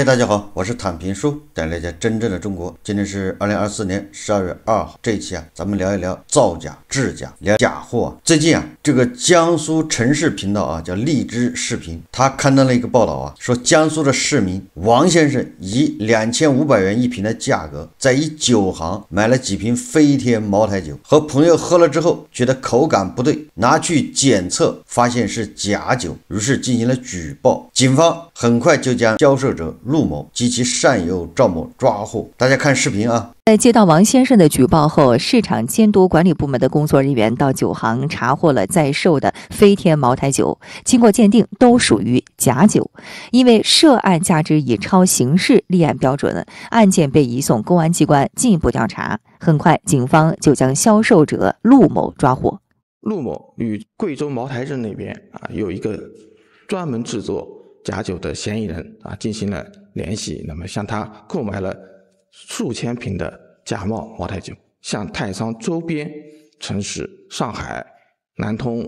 嗨，大家好，我是坦平叔，带来家真正的中国。今天是2024年12月2号，这一期咱们聊一聊造假、制假，聊假货。最近这个江苏城市频道叫荔枝视频，他刊登了一个报道说江苏的市民王先生以2500元一瓶的价格，在一酒行买了几瓶飞天茅台酒，和朋友喝了之后觉得口感不对，拿去检测发现是假酒，于是进行了举报。警方很快就将销售者陆某及其善友赵某抓获。大家看视频在接到王先生的举报后，市场监督管理部门的工作人员到酒行查获了在售的飞天茅台酒，经过鉴定都属于假酒。因为涉案价值已超刑事立案标准，案件被移送公安机关进一步调查。很快，警方就将销售者陆某抓获。陆某与贵州茅台镇那边有一个专门制作假酒的嫌疑人进行了联系，那么向他购买了数千瓶的假冒茅台酒，向太仓周边城市上海、南通、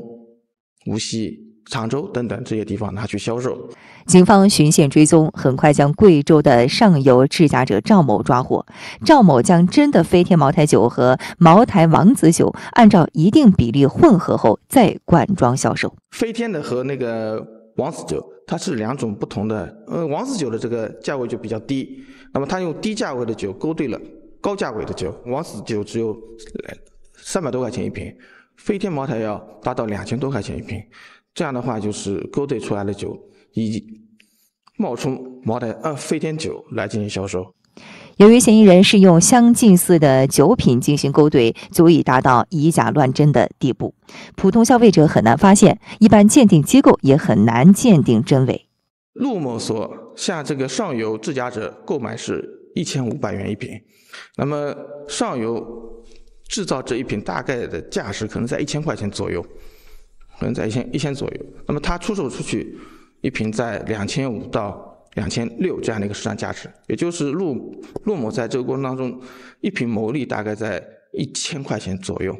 无锡、常州等等这些地方拿去销售。警方循线追踪，很快将贵州的上游制假者赵某抓获。赵某将真的飞天茅台酒和茅台王子酒按照一定比例混合后再灌装销售。飞天的和那个王子酒它是两种不同的，王子酒的这个价位就比较低，那么他用低价位的酒勾兑了高价位的酒，王子酒只有300多块钱一瓶，飞天茅台要达到2000多块钱一瓶，这样的话就是勾兑出来的酒以冒充飞天酒来进行销售。由于嫌疑人是用相近似的酒品进行勾兑，足以达到以假乱真的地步，普通消费者很难发现，一般鉴定机构也很难鉴定真伪。陆某所向这个上游制假者购买是1500元一瓶，那么上游制造这一瓶大概的价值可能在1000块钱左右，可能在1000左右，那么他出售出去一瓶在2500到2600这样的一个市场价值，也就是陆某在这个过程当中一瓶牟利大概在1000块钱左右。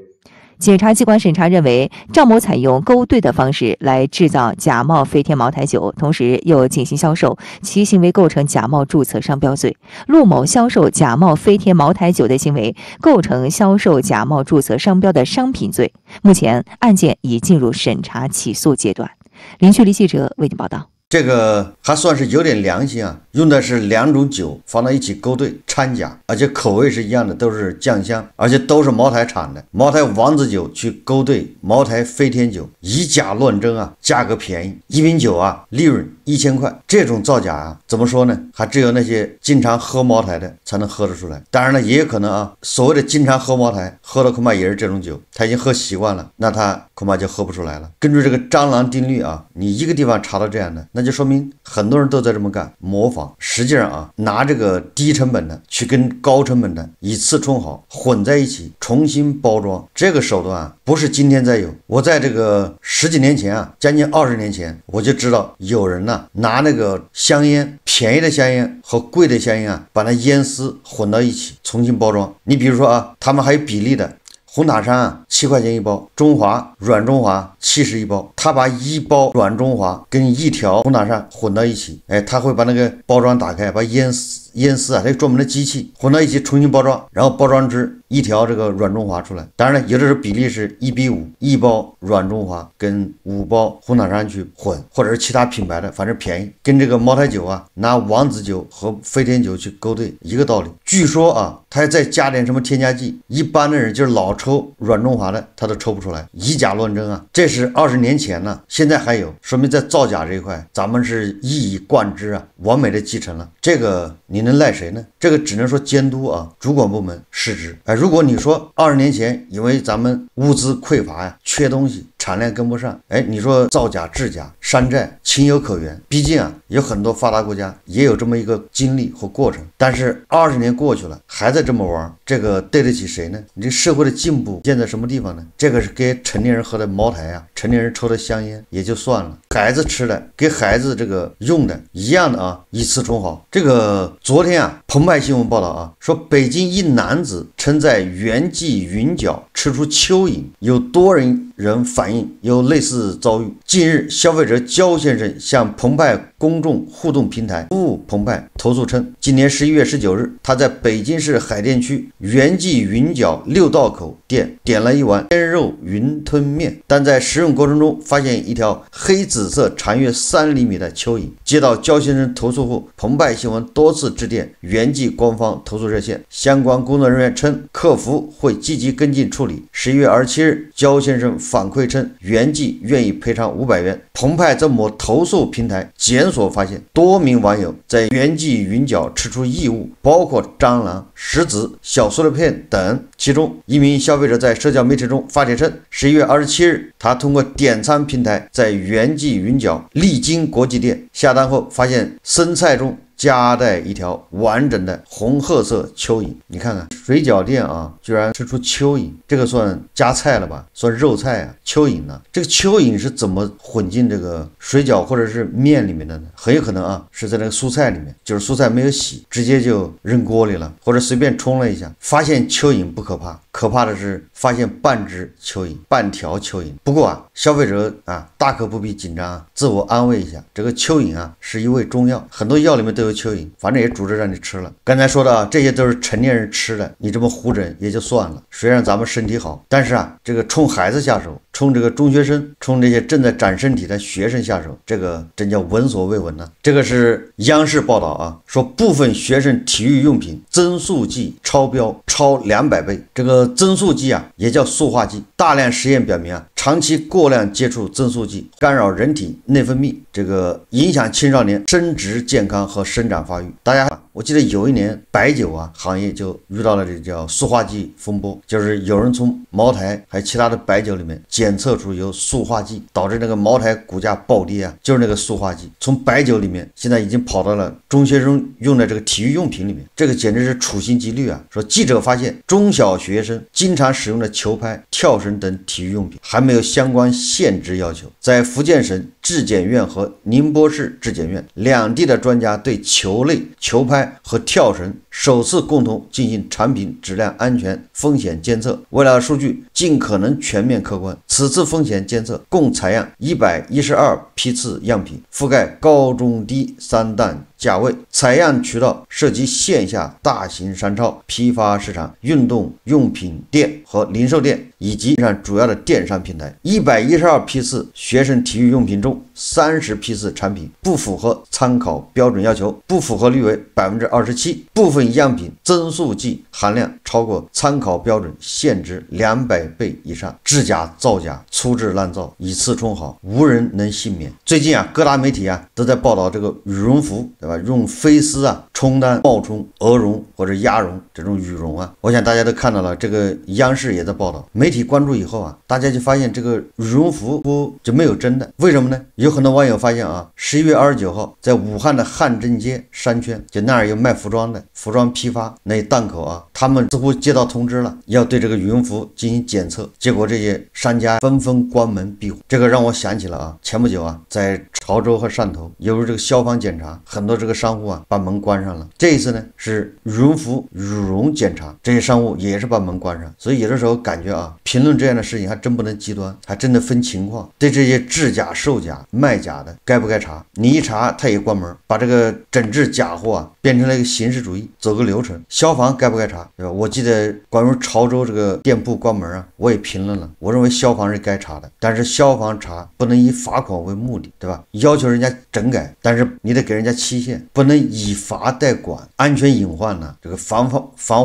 检察机关审查认为，赵某采用勾兑的方式来制造假冒飞天茅台酒，同时又进行销售，其行为构成假冒注册商标罪。陆某销售假冒飞天茅台酒的行为构成销售假冒注册商标的商品罪。目前案件已进入审查起诉阶段。零距离记者为您报道。这个还算是有点良心用的是两种酒放到一起勾兑掺假，而且口味是一样的，都是酱香，而且都是茅台产的。茅台王子酒去勾兑茅台飞天酒，以假乱真价格便宜，一瓶酒利润1000块。这种造假怎么说呢？还只有那些经常喝茅台的才能喝得出来。当然了，也有可能所谓的经常喝茅台，喝的恐怕也是这种酒，他已经喝习惯了，那他恐怕就喝不出来了。根据这个蟑螂定律你一个地方查到这样的，那就说明很多人都在这么干，模仿。实际上拿这个低成本的去跟高成本的以次充好混在一起，重新包装，这个手段不是今天才有。我在这个10几年前将近20年前，我就知道有人拿那个香烟，便宜的香烟和贵的香烟把那烟丝混到一起重新包装。你比如说他们还有比例的，红塔山7块钱一包，中华软中华70一包，他把一包软中华跟一条红塔山混到一起，他会把那个包装打开，把烟丝它有专门的机器混到一起重新包装，然后包装出一条这个软中华出来。当然了，有的时候比例是1:5，一包软中华跟5包红塔山去混，或者是其他品牌的，反正便宜。跟这个茅台酒拿王子酒和飞天酒去勾兑一个道理。据说他还再加点什么添加剂，一般的人就是老抽软中华的他都抽不出来，以假乱真这是20年前了，现在还有，说明在造假这一块咱们是一以贯之完美的继承了。这个你能赖谁呢？这个只能说监督主管部门失职。如果你说20年前因为咱们物资匮乏缺东西，产量跟不上，你说造假制假山寨情有可原，毕竟有很多发达国家也有这么一个经历和过程。但是20年过去了还在这么玩，这个对得起谁呢？你这社会的进步现在什么地方呢？这个是给成年人喝的茅台成年人抽的香烟也就算了，孩子吃的给孩子这个用的一样的以次充好。这个昨天澎湃新闻报道说北京一男子称在在原记云脚吃出蚯蚓，有多人反映有类似遭遇。近日，消费者焦先生向澎湃公众互动平台服务澎湃投诉称，今年11月19日，他在北京市海淀区原记云脚六道口店点了一碗鲜肉云吞面，但在食用过程中发现一条黑紫色长约3厘米的蚯蚓。接到焦先生投诉后，澎湃新闻多次致电原记官方投诉热线，相关工作人员称客服会积极跟进处理。11月27日，焦先生反馈称原记愿意赔偿500元。澎湃这某投诉平台检索发现，多名网友在原记云脚吃出异物，包括蟑螂、石子、小塑料片等。其中一名消费者在社交媒体中发帖称，11月27日，他通过点餐平台在原记云脚丽晶国际店下单后，发现生菜中夹带一条完整的红褐色蚯蚓。你看看水饺店啊，居然吃出蚯蚓，这个算夹菜了吧？算肉菜啊？蚯蚓呢？这个蚯蚓是怎么混进这个水饺或者是面里面的呢？很有可能啊，是在那个蔬菜里面，就是蔬菜没有洗，直接就扔锅里了，或者随便冲了一下。发现蚯蚓不可怕，可怕的是发现半只蚯蚓、半条蚯蚓。不过啊，消费者啊大可不必紧张啊，自我安慰一下，这个蚯蚓啊是一味中药，很多药里面都有蚯蚓，反正也煮着让你吃了。刚才说的啊，这些都是成年人吃的，你这么胡整也就算了，虽然咱们身体好，但是啊，这个冲孩子下手，冲这个中学生，冲这些正在长身体的学生下手，这个真叫闻所未闻呢。这个是央视报道啊，说部分学生体育用品增速剂超标超200倍。这个增速剂啊，也叫塑化剂。大量实验表明啊，长期过量接触增速剂干扰人体内分泌，这个影响青少年生殖健康和生长发育。大家，我记得有一年白酒啊行业就遇到了这个叫塑化剂风波，就是有人从茅台还有其他的白酒里面检测出有塑化剂，导致那个茅台股价暴跌啊，就是那个塑化剂从白酒里面现在已经跑到了中学生用的这个体育用品里面，这个简直是处心积虑啊。说记者发现中小学生经常使用的球拍、跳绳等体育用品还没有相关限制要求。在福建省质检院和宁波市质检院两地的专家对球类、球拍和跳绳首次共同进行产品质量安全风险监测。为了数据尽可能全面客观，此次风险监测共采样112批次样品，覆盖高中低3档价位，采样渠道涉及线下大型商超、批发市场、运动用品店和零售店以及上主要的电商平台。112批次学生体育用品中，30批次产品不符合参考标准要求，不符合率为27%，部分样品增速剂含量超过参考标准限值200倍以上，制假造假，粗制滥造，以次充好，无人能幸免。最近啊，各大媒体啊都在报道这个羽绒服，对吧？用飞丝啊充当冒充鹅绒或者鸭绒这种羽绒啊，我想大家都看到了，这个央视也在报道。媒体关注以后啊，大家就发现这个羽绒服就没有真的，为什么呢？有很多网友发现啊，11月29号在武汉的汉正街商圈，就那儿有卖服装的，服装批发那档口啊，他们似乎接到通知了，要对这个羽绒服进行检测，结果这些商家纷纷关门闭户。这个让我想起了啊，前不久啊，在潮州和汕头由于这个消防检查，很多这个商户啊把门关上了。这一次呢是羽绒服羽绒检查，这些商户也是把门关上。所以有的时候感觉啊，评论这样的事情还真不能极端，还真的分情况。对这些制假售假卖假的该不该查？你一查他也关门，把这个整治假货啊变成了一个形式主义，走个流程。消防该不该查，对吧？我记得关于潮州这个店铺关门啊，我也评论了，我认为消防是该查的，但是消防查不能以罚款为目的，对吧？要求人家整改，但是你得给人家期限，不能以罚代管。安全隐患呢，这个防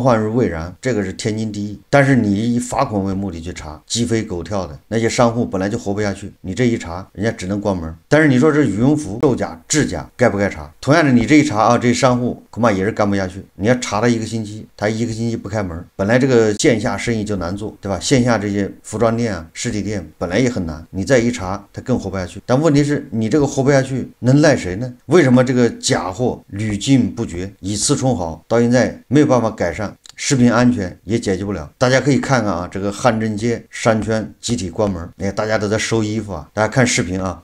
患于未然，这个是天经地义。但是你以罚款为目的去查，鸡飞狗跳的，那些商户本来就活不下去，你这一查，人家只能关门。但是你说这羽绒服售假制假该不该查？同样的，你这一查啊，这商户恐怕也是干不下去。你要查他1个星期，他1个星期不开门，本来这个线下生意就难做，对吧？线下这些服装店啊、实体店本来也很难，你再一查，他更活不下去。但问题是你这个活不下去，能赖谁呢？为什么这个假货屡禁不绝，以次充好，到现在没有办法改善？食品安全也解决不了。大家可以看看啊，这个汉正街商圈集体关门，大家都在收衣服啊，大家看视频啊。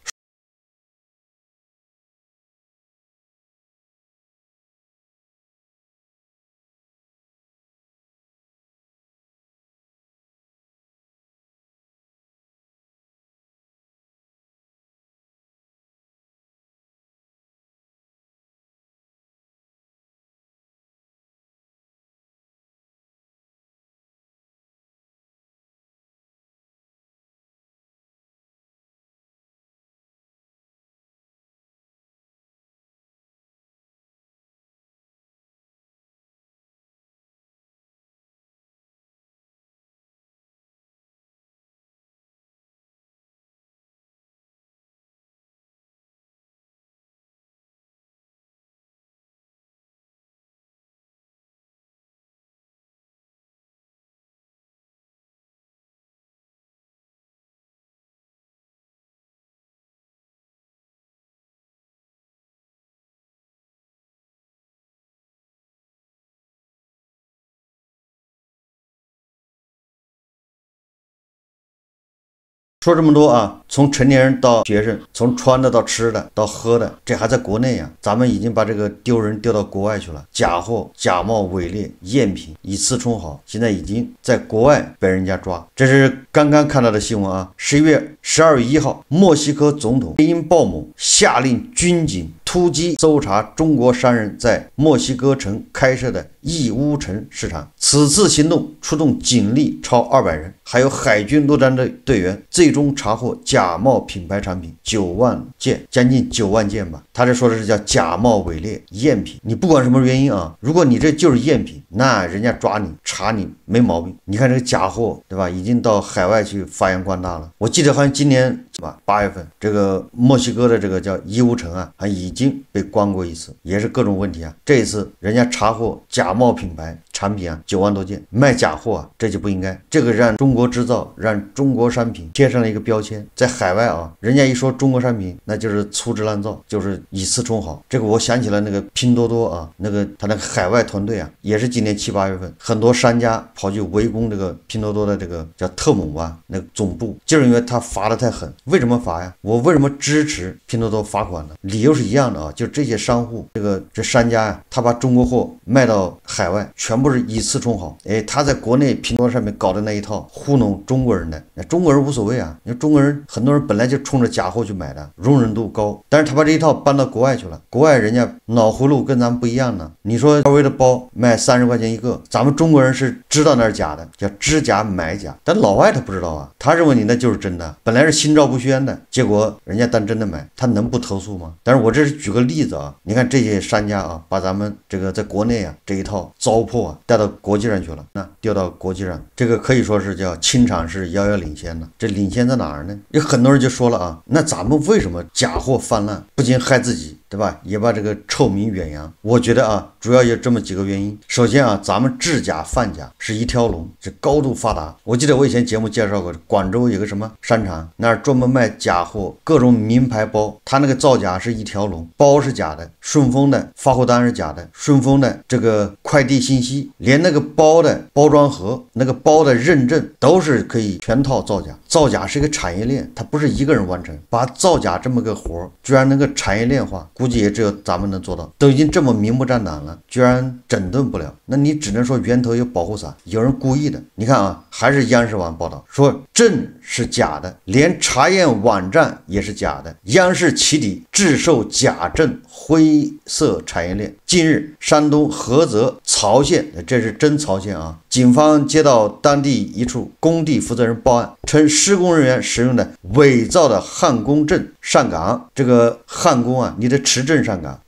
说这么多啊，从成年人到学生，从穿的到吃的到喝的，这还在国内呀，咱们已经把这个丢人丢到国外去了。假货、假冒伪劣、赝品、以次充好，现在已经在国外被人家抓。这是刚刚看到的新闻啊，12月1号，墨西哥总统因鲍某下令军警突击搜查中国商人在墨西哥城开设的义乌城市场。此次行动出动警力超200人，还有海军陆战队队员，最终查获假冒品牌产品9万件，将近9万件吧。他这说的是叫假冒伪劣、赝品。你不管什么原因啊，如果你这就是赝品，那人家抓你查你没毛病。你看这个假货，对吧？已经到海外去发扬光大了。我记得好像今年是吧8月份，这个墨西哥的这个叫义乌城啊，还已经被关过一次，也是各种问题啊。这一次人家查获假冒品牌产品啊9万多件，卖假货啊，这就不应该。这个让中国制造，让中国商品贴上了一个标签。在海外啊，人家一说中国商品，那就是粗制滥造，就是以次充好。这个我想起了那个拼多多啊，他那个海外团队啊，也是今年7、8月份，很多商家跑去围攻这个拼多多的这个叫特某吧，那个总部，就是因为他罚得太狠。为什么罚呀？我为什么支持拼多多罚款呢？理由是一样的啊，就这些商户，这商家呀，他把中国货卖到海外，全部是以次充好。他在国内拼多多上面搞的那一套糊弄中国人的，中国人无所谓啊，因为中国人很多人本来就冲着假货去买的，容忍度高。但是他把这一套搬到国外去了，国外人家脑回路跟咱们不一样呢。你说华为的包卖30块钱一个，咱们中国人是知道那是假的，叫知假买假，但老外他不知道啊，他认为你那就是真的，本来是心照不宣的，结果人家当真的买，他能不投诉吗？但是我这是举个例子啊，你看这些商家啊，把咱们这个在国内啊这一套糟粕啊带到国际上去了，那丢到国际上，这个可以说是叫清场是遥遥领先的。这领先在哪儿呢？有很多人就说了啊，那咱们为什么假货泛滥，不仅害自己，对吧？也把这个臭名远扬。我觉得啊，主要有这么几个原因。首先啊，咱们制假贩假是一条龙，是高度发达。我记得我以前节目介绍过，广州有个什么商场，那儿专门卖假货，各种名牌包，它那个造假是一条龙，包是假的，顺丰的发货单是假的，顺丰的这个快递信息，连那个包的包装盒、那个包的认证都是可以全套造假。造假是一个产业链，它不是一个人完成。把造假这么个活居然能够产业链化，估计也只有咱们能做到。都已经这么明目张胆了，居然整顿不了，那你只能说源头有保护伞，有人故意的。你看啊，还是央视网报道说证是假的，连查验网站也是假的，央视起底制售假证灰色产业链。近日，山东菏泽曹县，这是真曹县啊，警方接到当地一处工地负责人报案，称施工人员使用的伪造的焊工证上岗。这个焊工啊，你得持证上岗，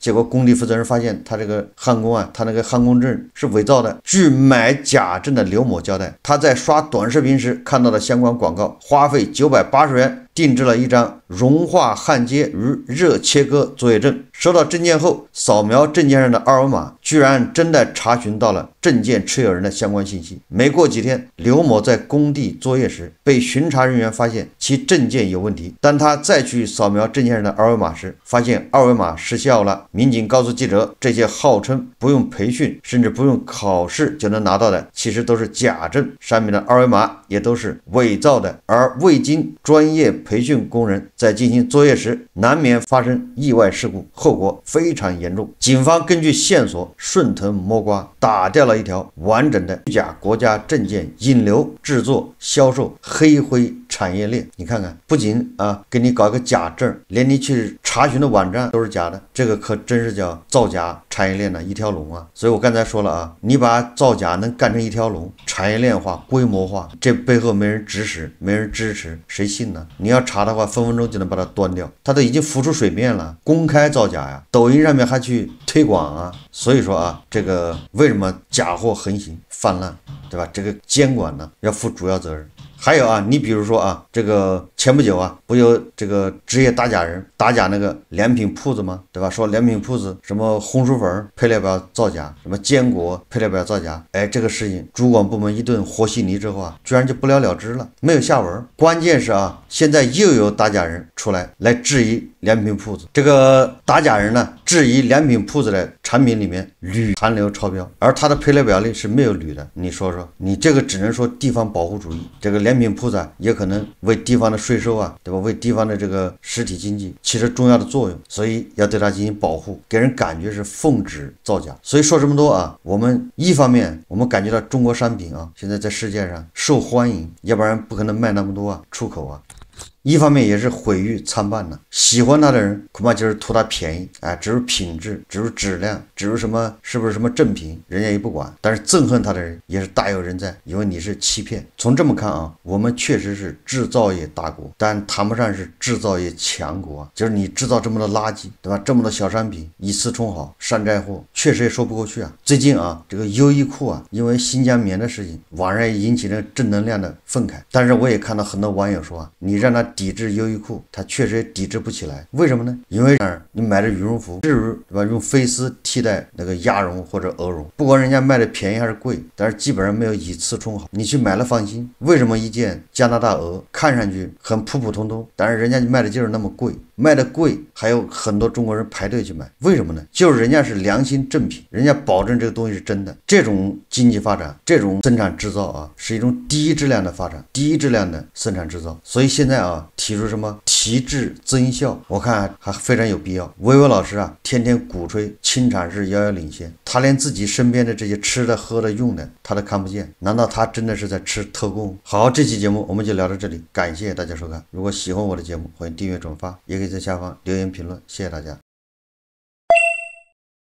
结果工地负责人发现他这个焊工啊，他那个焊工证是伪造的。据买假证的刘某交代，他在刷短视频时看到的相关广告，花费980元定制了一张融化焊接与热切割作业证。收到证件后，扫描证件上的二维码，居然真的查询到了证件持有人的相关信息。没过几天，刘某在工地作业时被巡查人员发现其证件有问题。当他再去扫描证件上的二维码时，发现二维码失效了。民警告诉记者，这些号称不用培训甚至不用考试就能拿到的，其实都是假证，上面的二维码也都是伪造的。而未经专业培训工人在进行作业时，难免发生意外事故，后果非常严重。警方根据线索顺藤摸瓜，打掉了一条完整的虚假国家证件引流、制作、销售黑灰产业链。你看看，不仅给你搞个假证，连你去查询的网站都是假的，这个可真是叫造假产业链的一条龙啊！所以我刚才说了啊，你把造假能干成一条龙，产业链化、规模化，这背后没人指使，没人支持，谁信呢？你要查的话，分分钟就能把它端掉，它都已经浮出水面了，公开造假呀！抖音上面还去推广啊！所以说啊，这个为什么假货横行泛滥，对吧？这个监管呢要负主要责任。还有啊，你比如说啊，这个前不久啊，不有这个职业打假人打假那个良品铺子吗？对吧？说良品铺子什么红薯粉配料表造假，什么坚果配料表造假，这个事情主管部门一顿和稀泥之后啊，居然就不了了之了，没有下文。关键是啊，现在又有打假人出来质疑良品铺子。这个打假人呢，质疑良品铺子的产品里面铝残留超标，而它的配料表里是没有铝的。你说说，你这个只能说地方保护主义。这个良品铺子也可能为地方的税收对吧？为地方的这个实体经济起着重要的作用，所以要对它进行保护，给人感觉是奉旨造假。所以说这么多我们一方面我们感觉到中国商品现在在世界上受欢迎，要不然不可能卖那么多出口一方面也是毁誉参半呢，喜欢它的人恐怕就是图它便宜，只如品质，只如质量，只如什么是不是什么正品，人家也不管。但是憎恨它的人也是大有人在，因为你是欺骗。从这么看我们确实是制造业大国，但谈不上是制造业强国就是你制造这么多垃圾，对吧？这么多小商品，以次充好，山寨货，确实也说不过去最近这个优衣库因为新疆棉的事情，网上也引起了正能量的愤慨。但是我也看到很多网友说你让他抵制优衣库，它确实也抵制不起来。为什么呢？因为你买的羽绒服，对吧？用飞丝替代那个鸭绒或者鹅绒，不管人家卖的便宜还是贵，但是基本上没有以次充好。你去买了放心。为什么一件加拿大鹅看上去很普普通通，但是人家卖的就是那么贵？卖的贵，还有很多中国人排队去买，为什么呢？就是人家是良心正品，人家保证这个东西是真的。这种经济发展，这种生产制造是一种低质量的发展，低质量的生产制造。所以现在提出什么提质增效，我看还非常有必要。薇薇老师天天鼓吹轻产是遥遥领先，他连自己身边的这些吃的喝的用的他都看不见，难道他真的是在吃特供？好，这期节目我们就聊到这里，感谢大家收看。如果喜欢我的节目，欢迎订阅转发，也可以在下方留言评论，谢谢大家。